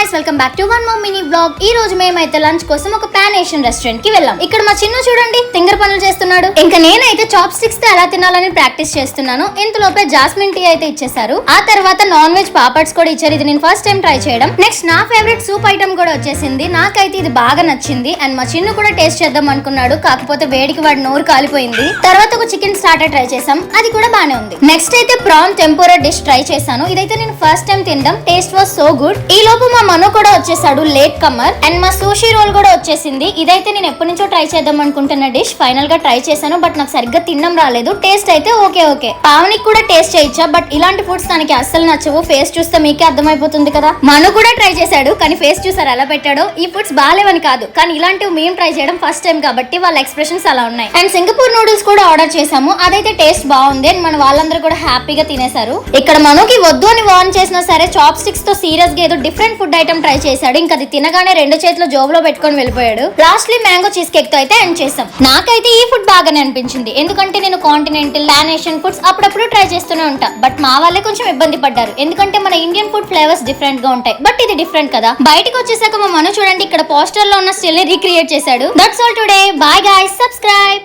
guys, welcome back to one more mini vlog. ఈ రోజు మేమైతే లంచ్ కోసం ఒక పాన్ ఏషియన్ రెస్టారెంట్ కి వెళ్ళాం. ఇక్కడ మా చిన్ను చూడండి తింగర పనులు చేస్తున్నాడు. ఇంకా నేనైతే చాప్ స్టిక్స్ తో ఎలా తినాలని ప్రాక్టీస్ చేస్తున్నాను. ఇంతలోపే జాస్మిన్ టీ అయితే ఇచ్చేసారు. ఆ తర్వాత నాన్ వెజ్ పాపడ్స్ కూడా ఇచ్చారు. ఇది నేను ఫస్ట్ టైం ట్రై చేయడం. నెక్స్ట్ నా ఫేవరెట్ సూప్ ఐటమ్ కూడా వచ్చేసింది. నాకైతే ఇది బాగా నచ్చింది అండ్ మా చిన్ను కూడా టేస్ట్ చేద్దాం అనుకున్నాడు. కాకపోతే వేడికి వాడి నోరు కాలిపోయింది. తర్వాత ఒక చికెన్ స్టార్టర్ ట్రై చేసాం. అది కూడా బానే ఉంది. నెక్స్ట్ అయితే ప్రాన్ టెంపోరా డిష్ ట్రై చేశాను. ఇదైతే నేను ఫస్ట్ టైం తినడం. Taste was so good. ఈ లోపు మా మను కూడా వచ్చేసాడు, లేట్ కమర్. అండ్ మా సూషీ రోల్ కూడా వచ్చేసింది. ఇదైతే నేను ఎప్పటి నుంచో ట్రై చేద్దాం అనుకుంటున్న డిష్. ఫైనల్ గా ట్రై చేశాను, బట్ నాకు సరిగ్గా తినడం రాలేదు. టేస్ట్ అయితే ఓకే. పావనికి కూడా టేస్ట్ చేయొచ్చా, బట్ ఇలాంటి ఫుడ్స్ తనకి అస్సలు నచ్చవు. ఫేస్ చూస్తే మీకే అర్థమైపోతుంది కదా. మను కూడా ట్రై చేశాడు, కానీ ఫేస్ చూసారు ఎలా పెట్టాడో. ఈ ఫుడ్స్ బాగాలేవని కాదు, కానీ ఇలాంటివి మేము ట్రై చేయడం ఫస్ట్ టైం కాబట్టి వాళ్ళ ఎక్స్ప్రెషన్స్ అలా ఉన్నాయి. అండ్ సింగపూర్ నూడిల్స్ కూడా ఆర్డర్ చేసాము. అదైతే టేస్ట్ బాగుంది అండ్ మన వాళ్ళందరూ కూడా హ్యాపీగా తినేశారు. ఇక్కడ మనుకి వద్దు అని వార్న్ చేసినా సరే చాప్ స్టిక్స్ తో సీరియస్ గా ఏదో డిఫరెంట్ ఫుడ్ ఐటమ్ ట్రై చేశాడు. ఇంకా అది తినగానే రెండు చేతులు జోబులో పెట్టుకొని వెళ్ళిపోయాడు. లాస్ట్లీ మ్యాంగో చీజ్ కేక్ తో అయితే ఎండ్ చేసాం. నాకైతే ఈ ఫుడ్ బాగానే అనిపించింది, ఎందుకంటే నేను కాంటినెంటల్ పాన్ ఏషియన్ ఫుడ్స్ అప్పుడప్పుడు ట్రై చేస్తూనే ఉంటా. బట్ మా వాళ్ళే కొంచెం ఇబ్బంది పడ్డారు, ఎందుకంటే మన ఇండియన్ ఫుడ్ ఫ్లేవర్స్ డిఫరెంట్ గా ఉంటాయి. బట్ ఇది డిఫరెంట్ కదా. బయటకు వచ్చేసాక మా మను చూడండి ఇక్కడ పోస్టర్ లో ఉన్న స్టిల్ ని రీక్రియేట్ చేశాడు. That's all today. Bye guys, subscribe.